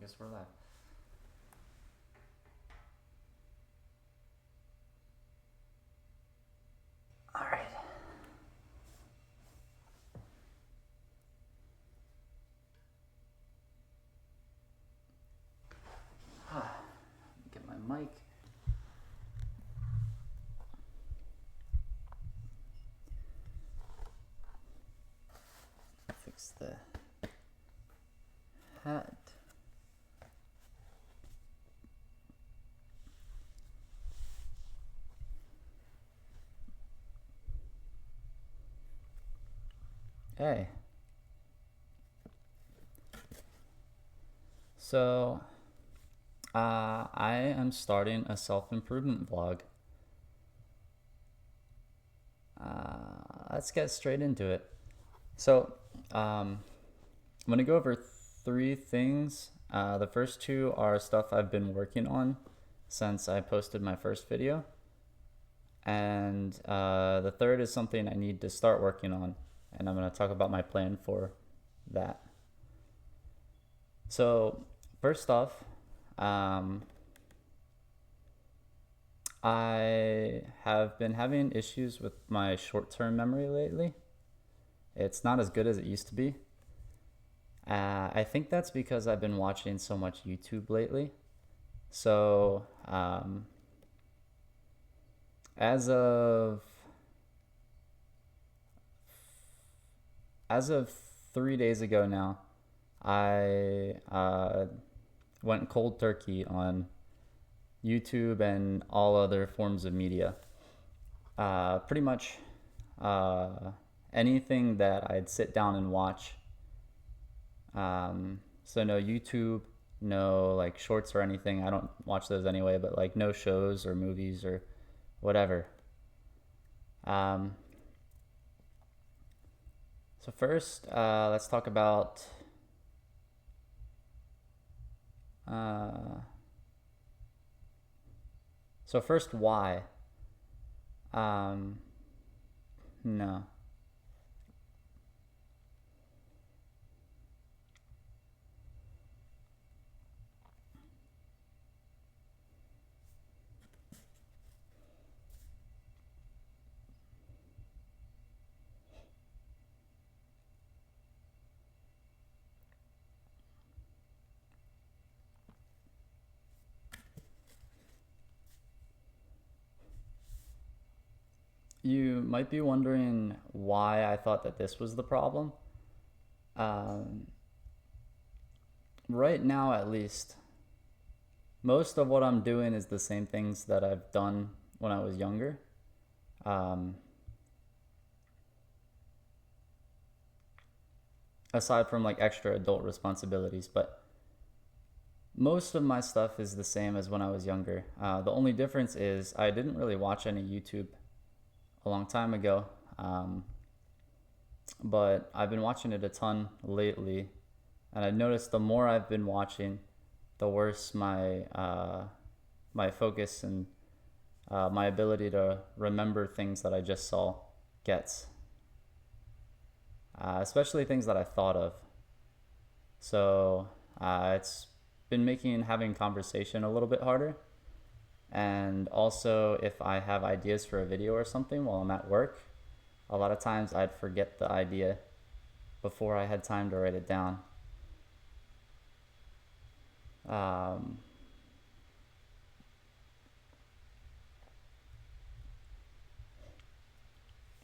guess we're live. All right. Get my mic. Fix the hat. Hey. So, I am starting a self-improvement vlog. Let's get straight into it. So, I'm going to go over 3 things. The first 2 are stuff I've been working on since I posted my first video. And the third is something I need to start working on. And I'm going to talk about my plan for that. So, first off, I have been having issues with my short-term memory lately. It's not as good as it used to be. I think that's because I've been watching so much YouTube lately. So, as of 3 days ago now, I went cold turkey on YouTube and all other forms of media. Pretty much anything that I'd sit down and watch. So no YouTube, no like shorts or anything. I don't watch those anyway, but like no shows or movies or whatever. So first, let's talk about so first, why? No. You might be wondering why I thought that this was the problem. Right now, at least, most of what I'm doing is the same things that I've done when I was younger. Aside from like extra adult responsibilities, but most of my stuff is the same as when I was younger. The only difference is I didn't really watch any YouTube a long time ago, but I've been watching it a ton lately, and I've noticed the more I've been watching, the worse my my focus and my ability to remember things that I just saw gets, especially things that I thought of. So it's been making having conversation a little bit harder. And also, if I have ideas for a video or something while I'm at work, a lot of times I'd forget the idea before I had time to write it down.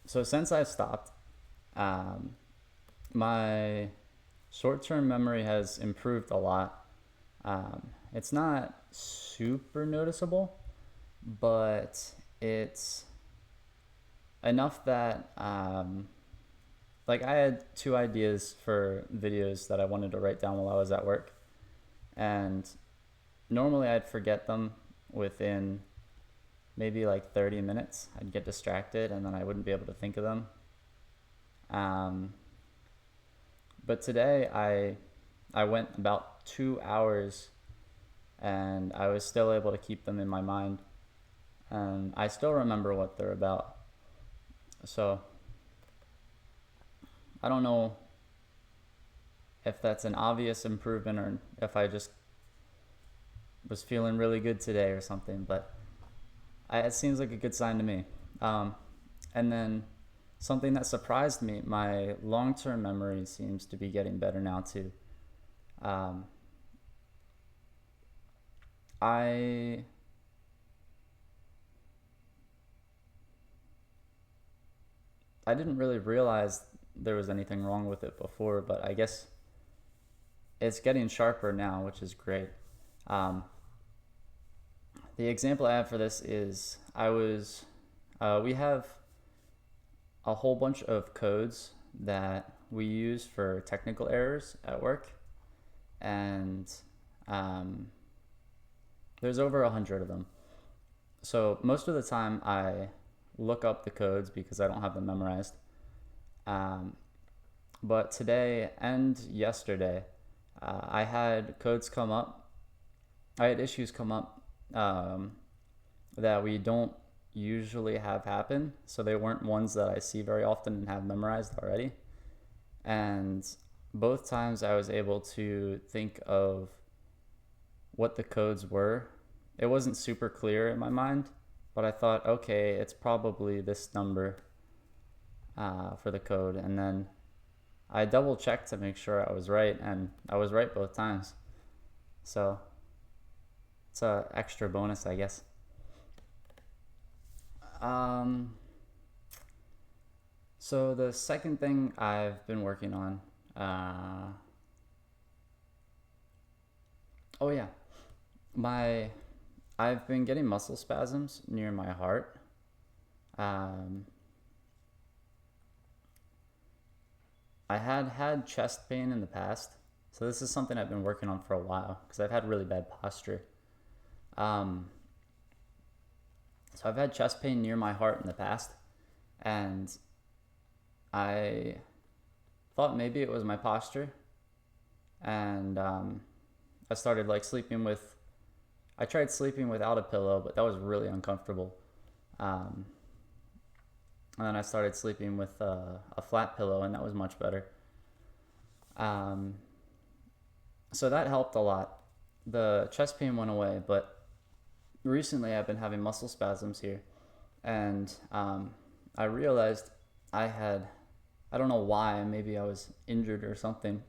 So since I've stopped, my short-term memory has improved a lot. It's not super noticeable, but it's enough that like I had 2 ideas for videos that I wanted to write down while I was at work, and normally I'd forget them within maybe like 30 minutes. I'd get distracted and then I wouldn't be able to think of them. But today I went about 2 hours and I was still able to keep them in my mind, and I still remember what they're about. So I don't know if that's an obvious improvement or if I just was feeling really good today or something, but it seems like a good sign to me. Um, and then something that surprised me, my long-term memory seems to be getting better now too. Um, I I didn't really realize there was anything wrong with it before, but I guess it's getting sharper now, which is great. Um, the example I have for this is we have a whole bunch of codes that we use for technical errors at work, and um, there's over 100 of them. So most of the time I look up the codes because I don't have them memorized. Um, but today and yesterday, I had codes come up. I had issues come up that we don't usually have happen. So they weren't ones that I see very often and have memorized already. And both times I was able to think of what the codes were. It wasn't super clear in my mind, but I thought, okay, it's probably this number for the code. And then I double checked to make sure I was right, and I was right both times. So it's a extra bonus, I guess. Um, so the second thing I've been working on, oh yeah, my I've been getting muscle spasms near my heart. Um, I had chest pain in the past, so this is something I've been working on for a while because I've had really bad posture. Um, so I've had chest pain near my heart in the past, and I thought maybe it was my posture, and I started like sleeping with. I tried sleeping without a pillow, but that was really uncomfortable. Um, and then I started sleeping with a flat pillow, and that was much better. Um, so that helped a lot. The chest pain went away, but recently I've been having muscle spasms here, and I realized I had, I don't know why, maybe I was injured or something,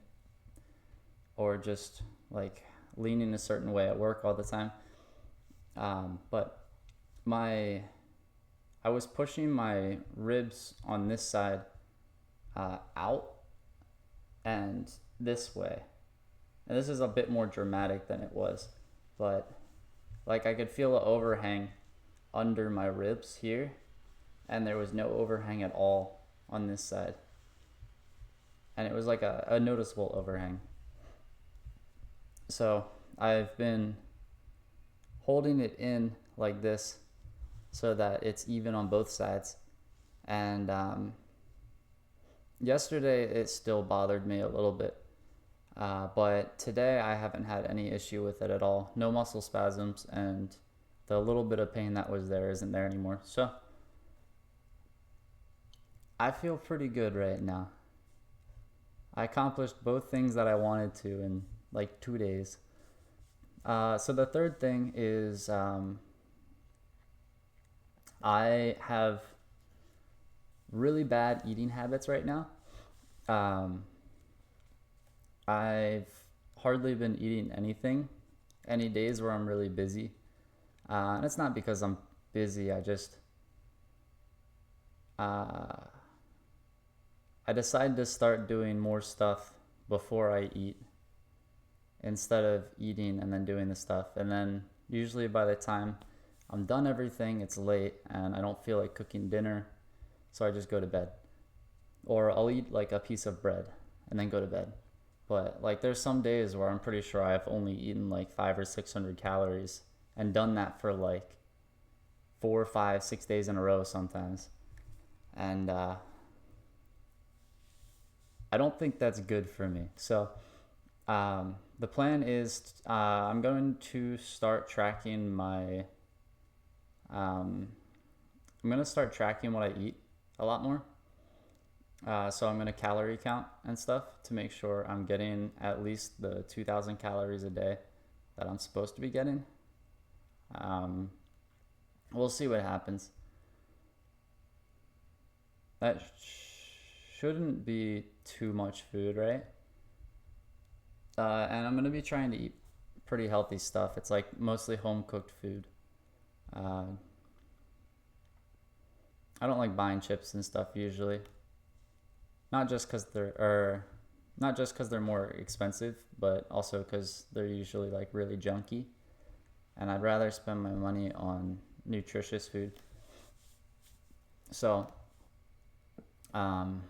or just like leaning a certain way at work all the time. But my, I was pushing my ribs on this side out and this way. And this is a bit more dramatic than it was, but like I could feel an overhang under my ribs here, and there was no overhang at all on this side. And it was like a noticeable overhang. So I've been holding it in like this so that it's even on both sides. And yesterday it still bothered me a little bit. But today I haven't had any issue with it at all. No muscle spasms, and the little bit of pain that was there isn't there anymore. So I feel pretty good right now. I accomplished both things that I wanted to in like 2 days. So the third thing is I have really bad eating habits right now. Um, I've hardly been eating anything, any days where I'm really busy. And it's not because I'm busy, uh, I decided to start doing more stuff before I eat instead of eating and then doing the stuff. And then usually by the time I'm done everything, it's late and I don't feel like cooking dinner, so I just go to bed. Or I'll eat like a piece of bread and then go to bed. But like there's some days where I'm pretty sure I've only eaten like 5 or 600 calories and done that for like 4, 5, 6 days in a row sometimes. And I don't think that's good for me. So the plan is I'm going to start tracking my. I'm going to start tracking what I eat a lot more. So I'm going to calorie count and stuff to make sure I'm getting at least the 2,000 calories a day that I'm supposed to be getting. Um, we'll see what happens. That shouldn't be too much food, right? And I'm gonna be trying to eat pretty healthy stuff. It's like mostly home cooked food. Uh, I don't like buying chips and stuff usually. Not just because not just because they're more expensive, but also because they're usually like really junky. And I'd rather spend my money on nutritious food. So, um,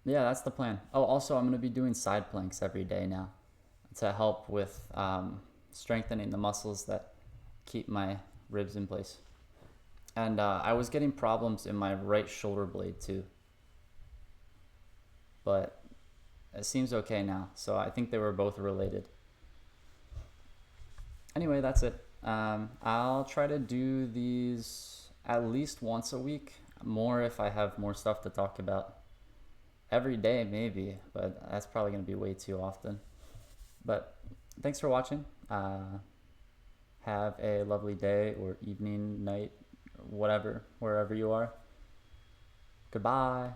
yeah, that's the plan. Oh, also, I'm going to be doing side planks every day now to help with strengthening the muscles that keep my ribs in place. And I was getting problems in my right shoulder blade too, but it seems okay now. So I think they were both related. Anyway, that's it. I'll try to do these at least once a week, more if I have more stuff to talk about. Every day, maybe, but that's probably going to be way too often. But thanks for watching. Have a lovely day or evening, night, whatever, wherever you are. Goodbye.